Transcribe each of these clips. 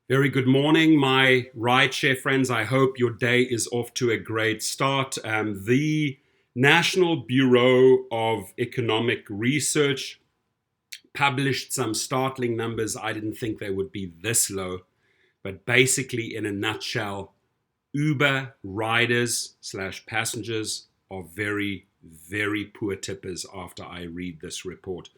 Very good morning, my rideshare friends. I hope your day is off to a great start. The National Bureau of Economic Research published some startling numbers. I didn't think they would be this low, but basically, in a nutshell, Uber riders slash passengers are very, very poor tippers after I read this report.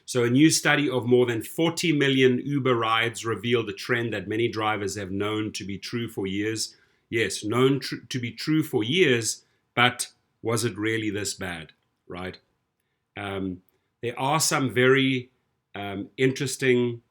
So, a new study of more than 40 million Uber rides revealed a trend that many drivers have known to be true for years. Yes, to be true for years, but was it really this bad, right? Um, there are some very interesting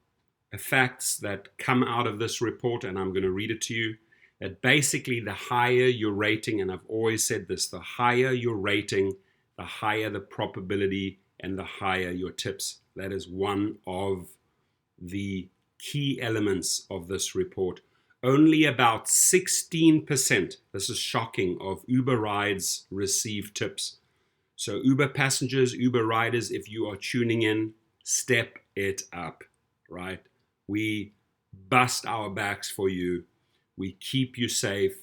facts that come out of this report, and I'm going to read it to you. That basically, the higher your rating, and I've always said this, the higher your rating, the higher the probability and the higher your tips. That is one of the key elements of this report. Only about 16%, this is shocking, of Uber rides receive tips. So, Uber passengers, Uber riders, if you are tuning in, step it up, right? We bust our backs for you. We keep you safe.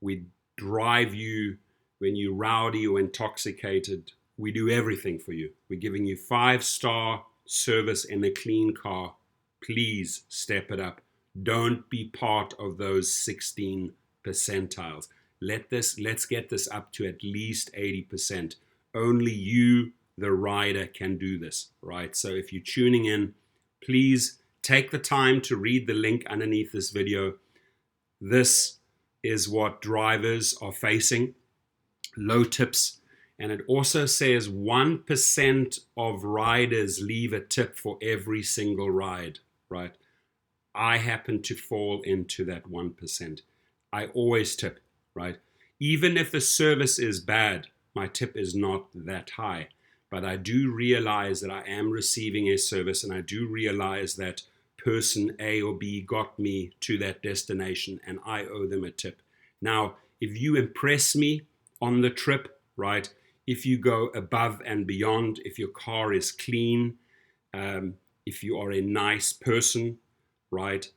We drive you when you're rowdy or intoxicated. We do everything for you. We're giving you 5-star service in a clean car. Please step it up. Don't be part of those 16 percentiles. Let's get this up to at least 80%. Only you, the rider, can do this, right? So if you're tuning in, please take the time to read the link underneath this video. This is what drivers are facing, low tips. And it also says 1% of riders leave a tip for every single ride, right? I happen to fall into that 1%. I always tip, right? Even if the service is bad, my tip is not that high. But I do realize that I am receiving a service, and I do realize that person A or B got me to that destination and I owe them a tip. Now, if you impress me on the trip, right, if you go above and beyond, if your car is clean, if you are a nice person, right,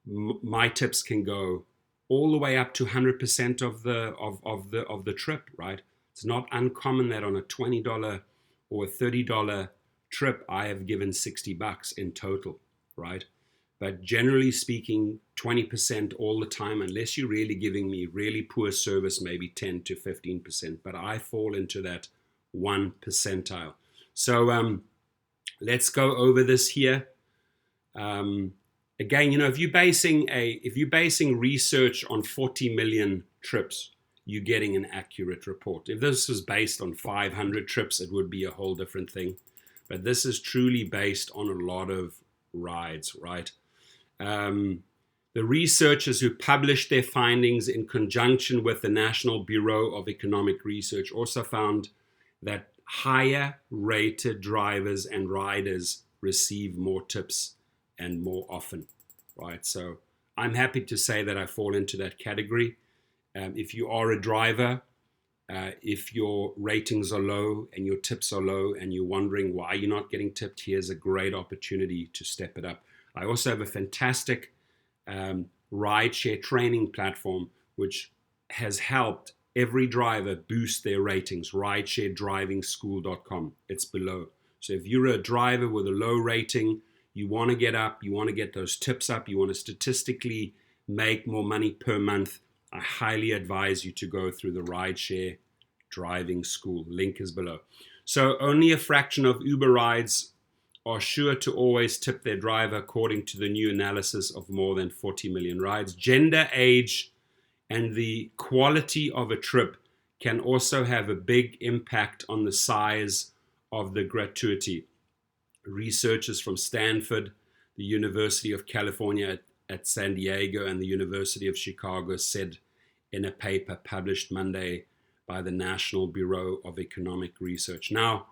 my tips can go all the way up to 100% of the trip, right? It's not uncommon that on a $20 or $30 trip, I have given $60 in total, right? But generally speaking, 20% all the time, unless you're really giving me really poor service, maybe 10 to 15%. But I fall into that 1 percentile. So let's go over this here. Again, if you're basing research on 40 million trips, you're getting an accurate report. If this was based on 500 trips, it would be a whole different thing. But this is truly based on a lot of rides, right? The researchers who published their findings in conjunction with the National Bureau of Economic Research also found that higher rated drivers and riders receive more tips and more often, right? So I'm happy to say that I fall into that category. If you are a driver, if your ratings are low and your tips are low and you're wondering why you're not getting tipped, here's a great opportunity to step it up. I also have a fantastic rideshare training platform which has helped every driver boost their ratings, ridesharedrivingschool.com. It's below. So if you're a driver with a low rating, you want to get up, you want to get those tips up, you want to statistically make more money per month, I highly advise you to go through the Rideshare Driving School. Link is below. So only a fraction of Uber rides are sure to always tip their driver, according to the new analysis of more than 40 million rides. Gender, age, and the quality of a trip can also have a big impact on the size of the gratuity. Researchers from Stanford, the University of California at San Diego, and the University of Chicago said in a paper published Monday by the National Bureau of Economic Research. Now,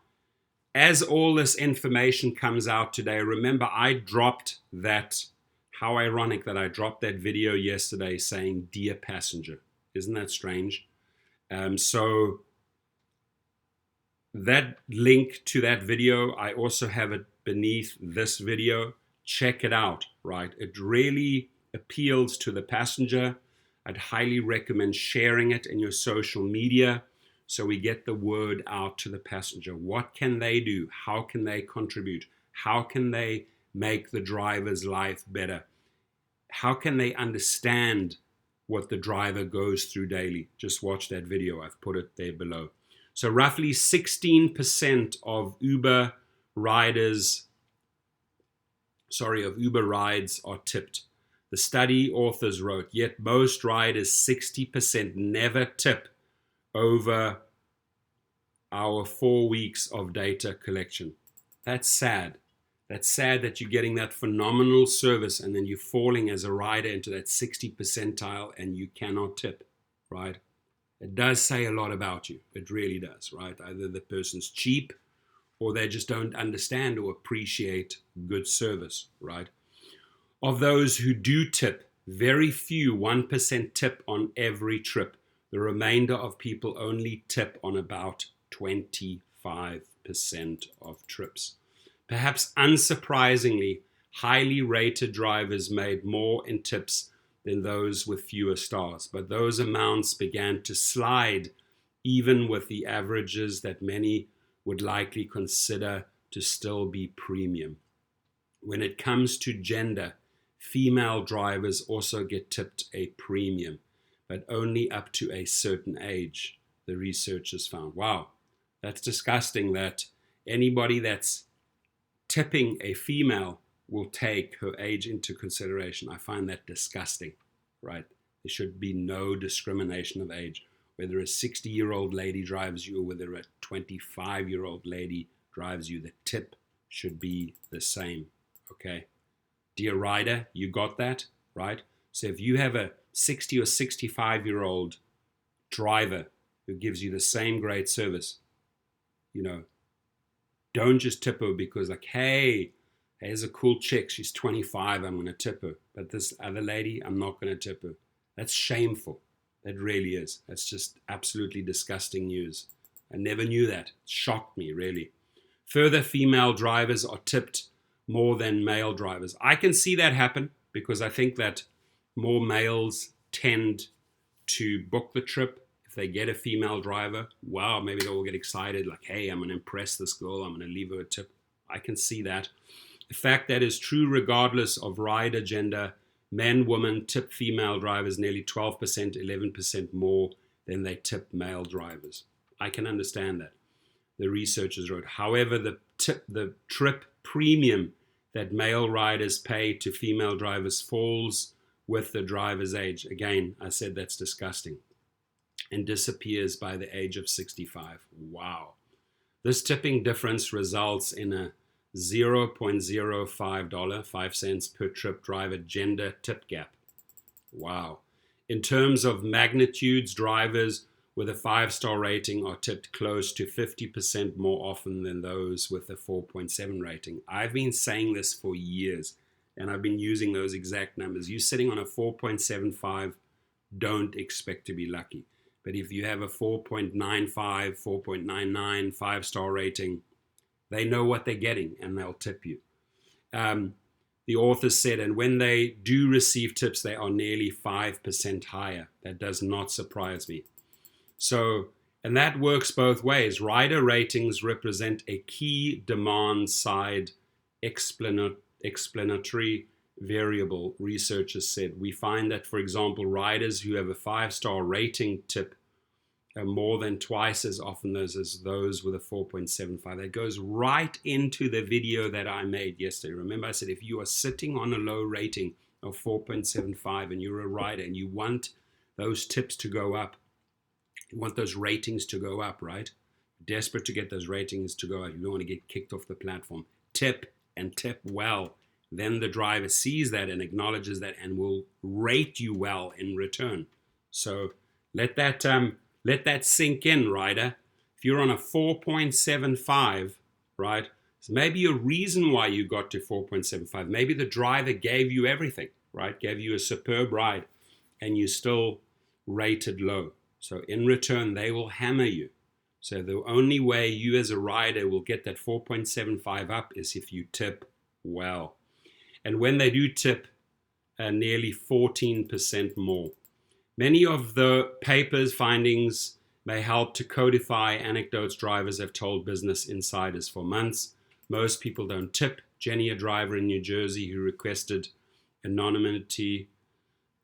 as all this information comes out today, remember I dropped that, how ironic that I dropped that video yesterday saying, "Dear passenger." Isn't that strange? So that link to that video, I also have it beneath this video. check it out, right? It really appeals to the passenger. I'd highly recommend sharing it in your social media so we get the word out to the passenger. What can they do? How can they contribute? How can they make the driver's life better? How can they understand what the driver goes through daily? Just watch that video. I've put it there below. So roughly 16% of Uber rides are tipped. The study authors wrote, yet most riders, 60%, never tip over our 4 weeks of data collection. That's sad. That's sad that you're getting that phenomenal service and then you're falling as a rider into that 60 percentile and you cannot tip, right? It does say a lot about you. It really does, right? Either the person's cheap or they just don't understand or appreciate good service, right? Of those who do tip, very few, 1% tip on every trip. The remainder of people only tip on about 25% of trips. Perhaps unsurprisingly, highly rated drivers made more in tips than those with fewer stars, but those amounts began to slide even with the averages that many would likely consider to still be premium. When it comes to gender, female drivers also get tipped a premium, but only up to a certain age, the researchers found. Wow, that's disgusting that anybody that's tipping a female will take her age into consideration. I find that disgusting, right? There should be no discrimination of age. Whether a 60-year-old lady drives you or whether a 25-year-old lady drives you, the tip should be the same, okay? Dear rider, you got that, right? So if you have a 60 or 65-year-old driver who gives you the same great service, don't just tip her because like, hey, here's a cool chick, she's 25, I'm going to tip her. But this other lady, I'm not going to tip her. That's shameful. That really is. That's just absolutely disgusting news. I never knew that. It shocked me, really. Further, female drivers are tipped more than male drivers. I can see that happen because I think that more males tend to book the trip. If they get a female driver, wow, maybe they'll get excited, like, hey, I'm going to impress this girl, I'm going to leave her a tip. I can see that. In fact, that is true regardless of rider gender. Men, women tip female drivers nearly 12%, 11% more than they tip male drivers. I can understand that. The researchers wrote, however, the trip premium that male riders pay to female drivers falls with the driver's age. Again, I said that's disgusting. And disappears by the age of 65. Wow. This tipping difference results in a $0.05, 5 cents per trip driver gender tip gap. Wow. In terms of magnitudes, drivers with a 5-star rating are tipped close to 50% more often than those with a 4.7 rating. I've been saying this for years, and I've been using those exact numbers. You sitting on a 4.75, don't expect to be lucky. But if you have a 4.95, 4.99, 5-star rating, they know what they're getting and they'll tip you. The authors said, and when they do receive tips, they are nearly 5% higher. That does not surprise me. So, and that works both ways. Rider ratings represent a key demand side explanatory variable, researchers said. We find that, for example, riders who have a 5-star rating tip are more than twice as often as those with a 4.75. That goes right into the video that I made yesterday. Remember I said if you are sitting on a low rating of 4.75 and you're a rider and you want those tips to go up, you want those ratings to go up, right? Desperate to get those ratings to go up. You don't want to get kicked off the platform. Tip and tip well. Then the driver sees that and acknowledges that and will rate you well in return. So let that sink in, rider. If you're on a 4.75, right, so maybe a reason why you got to 4.75. Maybe the driver gave you everything, right? Gave you a superb ride and you still rated low. So in return, they will hammer you. So the only way you as a rider will get that 4.75 up is if you tip well. And when they do tip, nearly 14% more. Many of the paper's findings may help to codify anecdotes drivers have told Business Insiders for months. Most people don't tip. Jenny, a driver in New Jersey who requested anonymity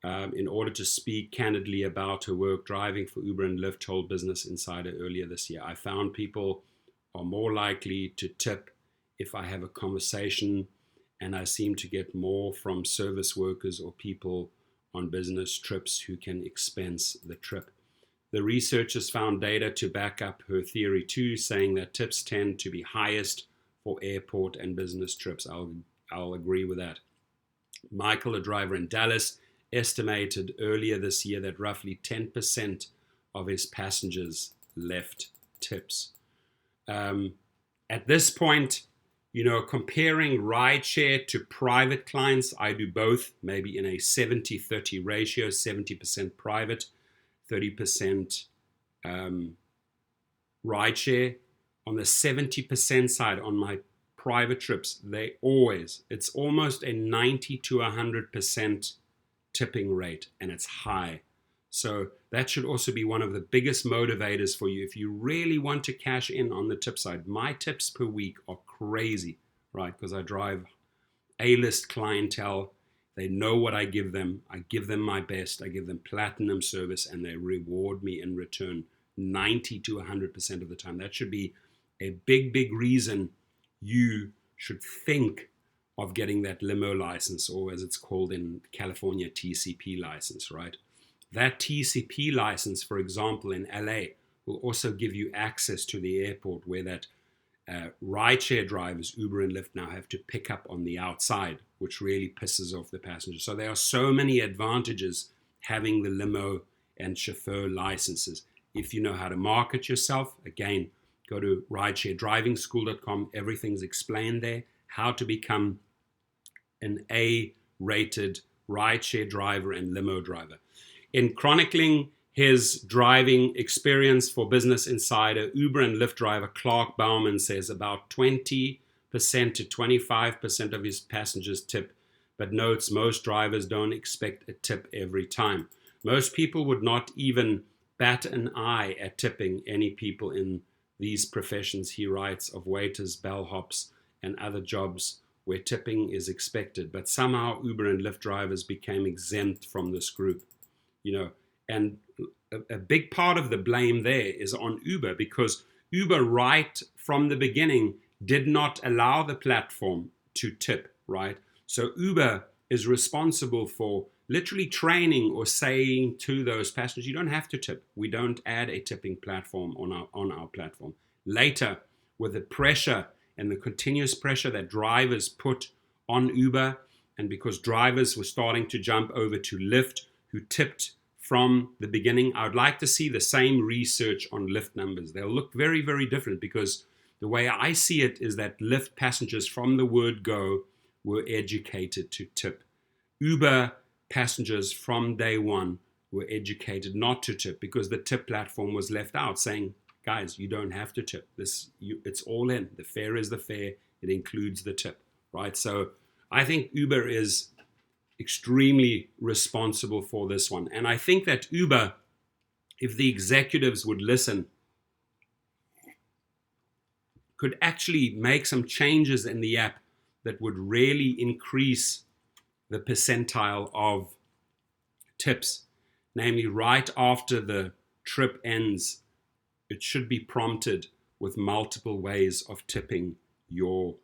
in order to speak candidly about her work driving for Uber and Lyft, told Business Insider earlier this year. I found people are more likely to tip if I have a conversation, and I seem to get more from service workers or people on business trips who can expense the trip. The researchers found data to back up her theory too, saying that tips tend to be highest for airport and business trips. I'll agree with that. Michael, a driver in Dallas, estimated earlier this year that roughly 10% of his passengers left tips. At this point, comparing rideshare to private clients, I do both, maybe in a 70-30 ratio, 70% private, 30% rideshare. On the 70% side, on my private trips, it's almost a 90 to 100% tipping rate, and it's high. So that should also be one of the biggest motivators for you if you really want to cash in on the tip side. My tips per week are crazy, right? Because I drive A-list clientele. They know what I give them. I give them my best. I give them platinum service, and they reward me in return 90 to 100% of the time. That should be a big, big reason you should think of getting that limo license, or as it's called in California, TCP license, right? That TCP license, for example, in LA, will also give you access to the airport where that rideshare drivers, Uber and Lyft, now have to pick up on the outside, which really pisses off the passengers. So there are so many advantages having the limo and chauffeur licenses. If you know how to market yourself, again, go to ridesharedrivingschool.com. Everything's explained there. How to become an A-rated rideshare driver and limo driver. In chronicling his driving experience for Business Insider, Uber and Lyft driver Clark Bauman says about 20% to 25% of his passengers tip, but notes most drivers don't expect a tip every time. Most people would not even bat an eye at tipping any people in these professions, he writes, of waiters, bellhops, and other jobs where tipping is expected. But somehow Uber and Lyft drivers became exempt from this group. And a big part of the blame there is on Uber, because Uber right from the beginning did not allow the platform to tip, right? So Uber is responsible for literally training or saying to those passengers, you don't have to tip. We don't add a tipping platform on our platform. Later, with the pressure and the continuous pressure that drivers put on Uber, and because drivers were starting to jump over to Lyft, who tipped from the beginning, I would like to see the same research on Lyft numbers. They'll look very, very different, because the way I see it is that Lyft passengers from the word go were educated to tip. Uber passengers from day one were educated not to tip, because the tip platform was left out, saying, guys, you don't have to tip. It's all in. The fare is the fare. It includes the tip, right? So I think Uber is extremely responsible for this one. And I think that Uber, if the executives would listen, could actually make some changes in the app that would really increase the percentile of tips. Namely, right after the trip ends, it should be prompted with multiple ways of tipping your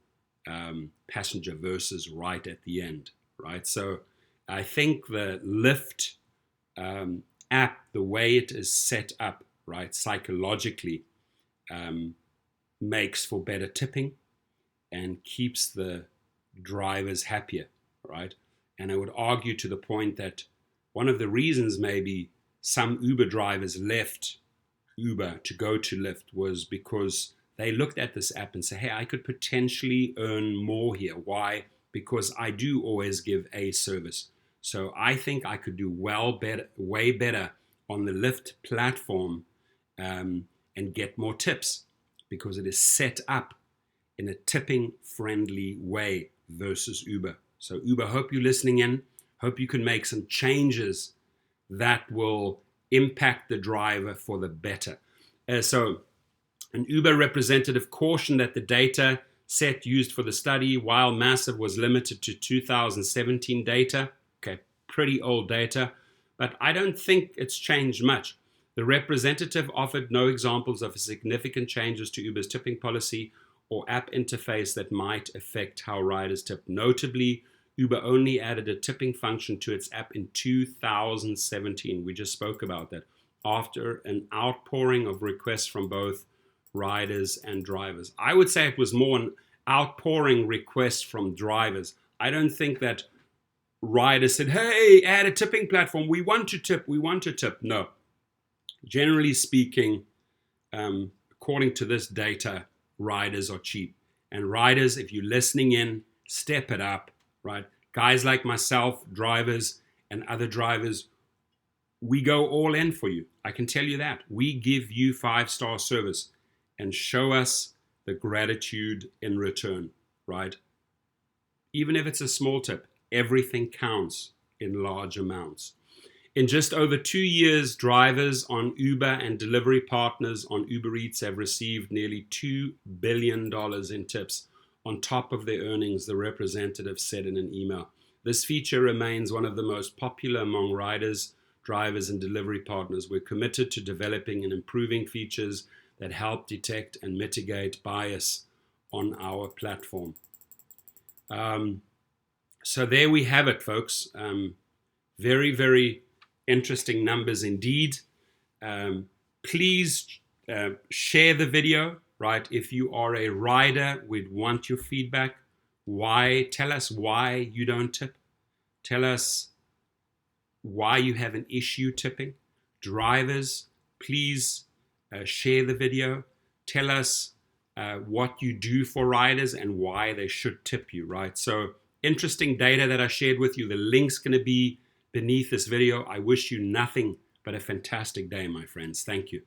passenger versus right at the end, right? So I think the Lyft app, the way it is set up, right, psychologically, makes for better tipping and keeps the drivers happier, right? And I would argue to the point that one of the reasons maybe some Uber drivers left Uber to go to Lyft was because they looked at this app and said, hey, I could potentially earn more here. Why? Because I do always give a service. So I think I could do way better on the Lyft platform and get more tips, because it is set up in a tipping friendly way versus Uber. So Uber, hope you're listening in. Hope you can make some changes that will impact the driver for the better. So an Uber representative cautioned that the data set used for the study, while massive, was limited to 2017 data. Okay, pretty old data, but I don't think it's changed much. The representative offered no examples of significant changes to Uber's tipping policy or app interface that might affect how riders tip. Notably, Uber only added a tipping function to its app in 2017. We just spoke about that. After an outpouring of requests from both riders and drivers. I would say it was more an outpouring request from drivers. I don't think that riders said, hey, add a tipping platform. We want to tip. We want to tip. No. Generally speaking, according to this data, riders are cheap. And riders, if you're listening in, step it up, right? Guys like myself, drivers and other drivers, we go all in for you. I can tell you that. We give you 5-star service and show us the gratitude in return, right? Even if it's a small tip, everything counts in large amounts. In just over 2 years, drivers on Uber and delivery partners on Uber Eats have received nearly $2 billion in tips on top of their earnings, the representative said in an email. This feature remains one of the most popular among riders, drivers, and delivery partners. We're committed to developing and improving features that help detect and mitigate bias on our platform. So there we have it, folks. Very, very interesting numbers indeed. Please share the video, right? If you are a rider, we'd want your feedback. Why? Tell us why you don't tip. Tell us why you have an issue tipping. Drivers, please share the video. Tell us what you do for riders and why they should tip you, right? So interesting data that I shared with you. The link's going to be beneath this video. I wish you nothing but a fantastic day, my friends. Thank you.